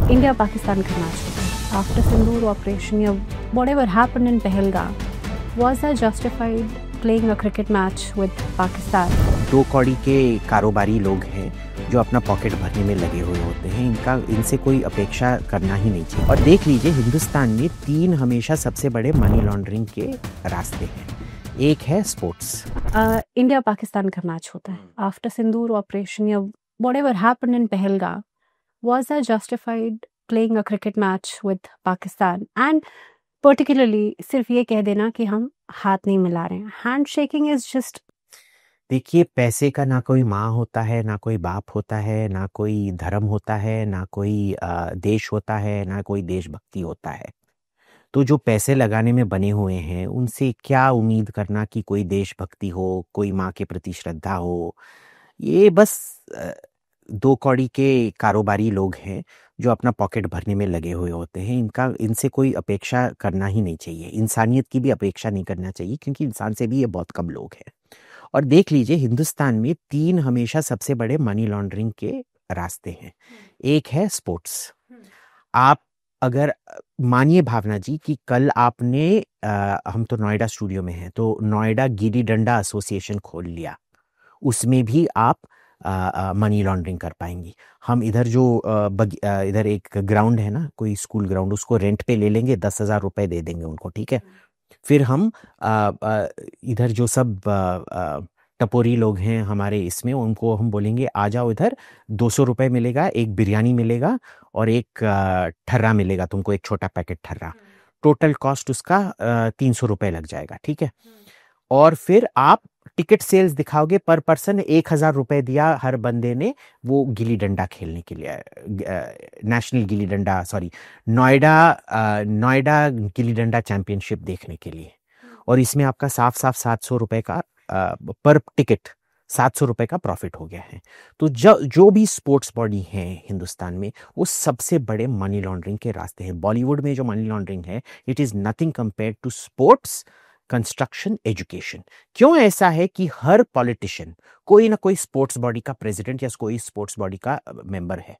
India Pakistan का match होगा after Sindoor operation या whatever happened in Pahalgam, was that justified playing a cricket match with Pakistan? दो कौड़ी के कारोबारी लोग हैं जो अपना पॉकेट भरने में लगे हुए होते हैं, इनसे कोई अपेक्षा करना ही नहीं चाहिए। और देख लीजिए, हिंदुस्तान में 3 हमेशा सबसे बड़े मनी लॉन्ड्रिंग के रास्ते हैं। एक है स्पोर्ट्स। इंडिया पाकिस्तान का मैच होता है आफ्टर सिंदूर ऑपरेशन या whatever happened in Pahalgam, was that justified playing a cricket match with Pakistan? And particularly सिर्फ ये कह देना कि हम हाथ नहीं मिला रहे हैं, हैंड शेकिंग इज जस्ट। देखिए, पैसे का ना कोई माँ होता है, ना कोई बाप होता है, ना कोई धर्म होता है, ना कोई देश होता है, ना कोई देशभक्ति होता है। तो जो पैसे लगाने में बने हुए हैं, उनसे क्या उम्मीद करना कि कोई देशभक्ति हो, कोई माँ के प्रति श्रद्धा हो। ये बस 2 कौड़ी के कारोबारी लोग हैं जो अपना पॉकेट भरने में लगे हुए होते हैं। इनसे कोई अपेक्षा करना ही नहीं चाहिए। इंसानियत की भी अपेक्षा नहीं करना चाहिए, क्योंकि इंसान से भी ये बहुत कम लोग हैं। और देख लीजिए, हिंदुस्तान में 3 हमेशा सबसे बड़े मनी लॉन्ड्रिंग के रास्ते हैं। एक है स्पोर्ट्स। आप अगर मानिए भावना जी कि कल आपने हम तो नोएडा स्टूडियो में हैं, तो नोएडा गिल्ली डंडा एसोसिएशन खोल लिया, उसमें भी आप मनी लॉन्ड्रिंग कर पाएंगी। हम इधर जो इधर एक ग्राउंड है ना, कोई स्कूल ग्राउंड, उसको रेंट पे ले लेंगे, 10,000 रुपए दे देंगे उनको, ठीक है। फिर हम इधर जो सब टपोरी लोग हैं हमारे इसमें, उनको हम बोलेंगे आ जाओ इधर, 200 रुपए मिलेगा, एक बिरयानी मिलेगा और एक ठर्रा मिलेगा तुमको, एक छोटा पैकेट ठर्रा। टोटल कॉस्ट उसका 300 रुपए लग जाएगा, ठीक है। और फिर आप टिकट सेल्स दिखाओगे, पर पर्सन 1,000 रुपए दिया हर बंदे ने, वो गिल्ली डंडा खेलने के लिए, national gilli danda, sorry, Noida gilli danda championship देखने के लिए। और इसमें आपका साफ 700 रुपए का पर टिकट 700 रुपए का प्रॉफिट हो गया है। तो जो भी स्पोर्ट्स बॉडी है हिंदुस्तान में, वो सबसे बड़े मनी लॉन्ड्रिंग के रास्ते हैं। बॉलीवुड में जो मनी लॉन्ड्रिंग है, it is nothing compared to sports, construction, education. क्यों ऐसा है कि हर पॉलिटिशियन कोई ना कोई स्पोर्ट्स बॉडी का प्रेसिडेंट या कोई स्पोर्ट्स बॉडी का मेंबर है।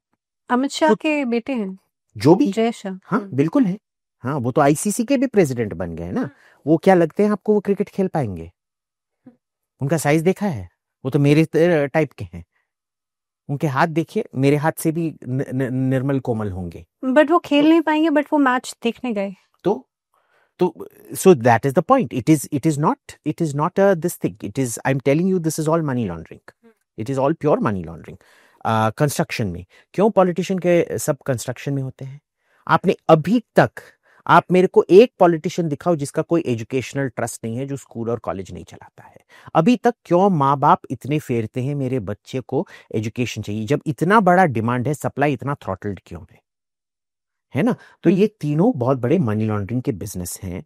अमित शाह तो के बेटे हैं, जो भी, जय शाह। हाँ बिल्कुल है। हाँ, वो तो आईसीसी के भी प्रेसिडेंट बन गए ना। वो क्या लगते हैं आपको वो क्रिकेट खेल पाएंगे? उनका साइज देखा है? वो तो मेरे टाइप के हैं। उनके हाथ देखिए, मेरे हाथ से भी निर्मल कोमल होंगे। बट वो खेल नहीं पाएंगे, बट वो मैच देखने गए। तो so that is the point. It is not this thing. I'm telling you, this is all money laundering. It is all pure money laundering. Construction में क्यों पॉलिटिशियन के सब कंस्ट्रक्शन में होते हैं? आपने अभी तक, आप मेरे को एक पॉलिटिशियन दिखाओ जिसका कोई एजुकेशनल ट्रस्ट नहीं है, जो स्कूल और कॉलेज नहीं चलाता है। अभी तक क्यों माँ बाप इतने फेरते हैं मेरे बच्चे को एजुकेशन चाहिए? जब इतना बड़ा डिमांड है, सप्लाई इतना थ्रॉटल्ड क्यों है ना? तो ये तीनों बहुत बड़े मनी लॉन्ड्रिंग के बिजनेस हैं।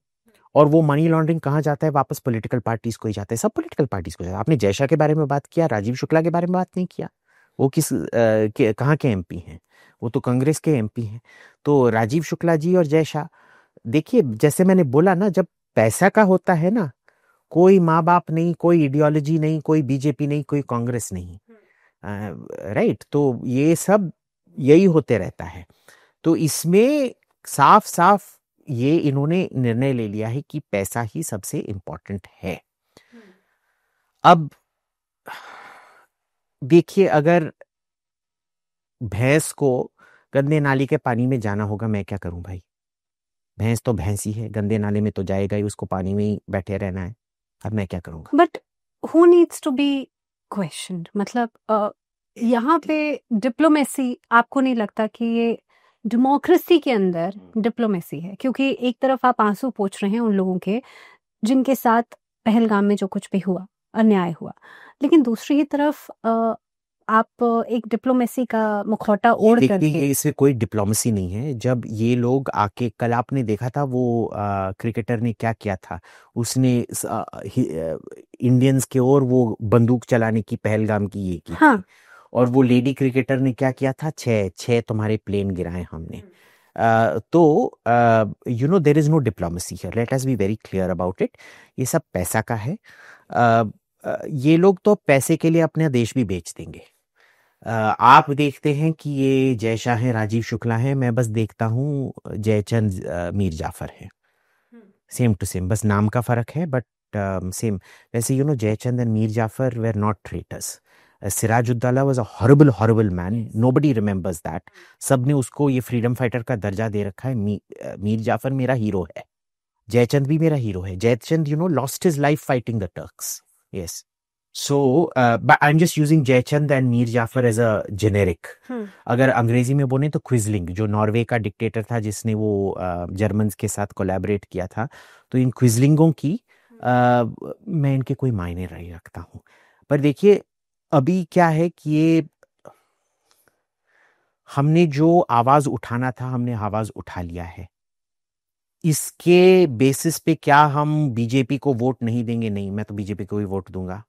और वो मनी लॉन्ड्रिंग कहाँ जाता है? वापस पॉलिटिकल पार्टीज को ही जाता है। सब पॉलिटिकल पार्टीज को जाता है। आपने जय शाह के बारे में बात किया, राजीव शुक्ला के बारे में बात नहीं किया। वो कहाँ के एमपी हैं? वो तो कांग्रेस के एमपी हैं। तो राजीव शुक्ला जी और जय शाह, देखिए जैसे मैंने बोला ना, जब पैसा का होता है ना, कोई माँ बाप नहीं, कोई आइडियोलॉजी नहीं, कोई बीजेपी नहीं, कोई कांग्रेस नहीं, राइट। तो ये सब यही होते रहता है। तो इसमें साफ साफ ये इन्होंने निर्णय ले लिया है कि पैसा ही सबसे इंपॉर्टेंट है। अब देखिए, अगर भैंस को गंदे नाली के पानी में जाना होगा, मैं क्या करूं भाई? भैंस तो भैंस ही है, गंदे नाले में तो जाएगा ही, उसको पानी में ही बैठे रहना है। अब मैं क्या करूंगा? But who needs to be questioned? मतलब यहाँ पे डिप्लोमेसी, आपको नहीं लगता कि ये डेमोक्रेसी के अंदर डिप्लोमेसी है? क्योंकि एक तरफ आप आंसू पोंछ रहे हैं उन लोगों के जिनके साथ पहलगाम में जो कुछ भी हुआ, अन्याय हुआ, लेकिन दूसरी तरफ आप एक डिप्लोमेसी का मुखौटा ओढ़ करके। इसमें कोई डिप्लोमेसी नहीं है। जब ये लोग आके, कल आपने देखा था वो क्रिकेटर ने क्या किया था, उसने इंडियंस के ओर वो बंदूक चलाने की पहलगाम की ये की। हाँ। और वो लेडी क्रिकेटर ने क्या किया था? 6 तुम्हारे प्लेन गिराए हमने। तो you know, there is no diplomacy here. Let us be very clear about it. ये सब पैसा का है। ये लोग तो पैसे के लिए अपना देश भी बेच देंगे। आप देखते हैं कि ये जय शाह हैं, राजीव शुक्ला हैं, मैं बस देखता हूँ जयचंद मीर जाफर है। सेम टू सेम, बस नाम का फर्क है, बट सेम। वैसे Jaichand and Mir Jafar were not traitors. Sirajuddaula was a horrible man, nobody remembers that. सबने उसको ये फ्रीडम फाइटर का दर्जा दे रखा है। मीर जाफर मेरा हीरो है, जयचंद भी मेरा हीरो है। Jaichand lost his life fighting the Turks. Yes. So, but I'm just using Jaichand and Mir Jafar as a generic. अगर अंग्रेजी में बोले तो क्विजलिंग, जो नॉर्वे का डिक्टेटर था जिसने वो जर्मन्स के साथ कोलैबोरेट किया था, तो इन क्विजलिंगों की मैं इनके कोई मायने नहीं रखता हूँ। पर देखिए अभी क्या है कि ये हमने जो आवाज उठाना था, हमने आवाज उठा लिया है। इसके बेसिस पे क्या हम बीजेपी को वोट नहीं देंगे? नहीं, मैं तो बीजेपी को ही वोट दूंगा।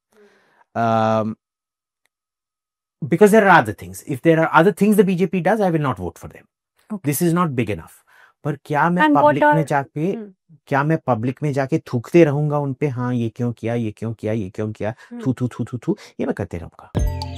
Because there are other things. If there are other things the BJP does, I will not vote for them. Okay. This is not big enough. पर क्या मैं And what पब्लिक में are जाके क्या मैं public में जाके थूकते रहूंगा उन पे? हाँ, ये क्यों किया, ये क्यों किया, ये क्यों किया, थू थू थू थू थू, ये मैं करते रहूंगा।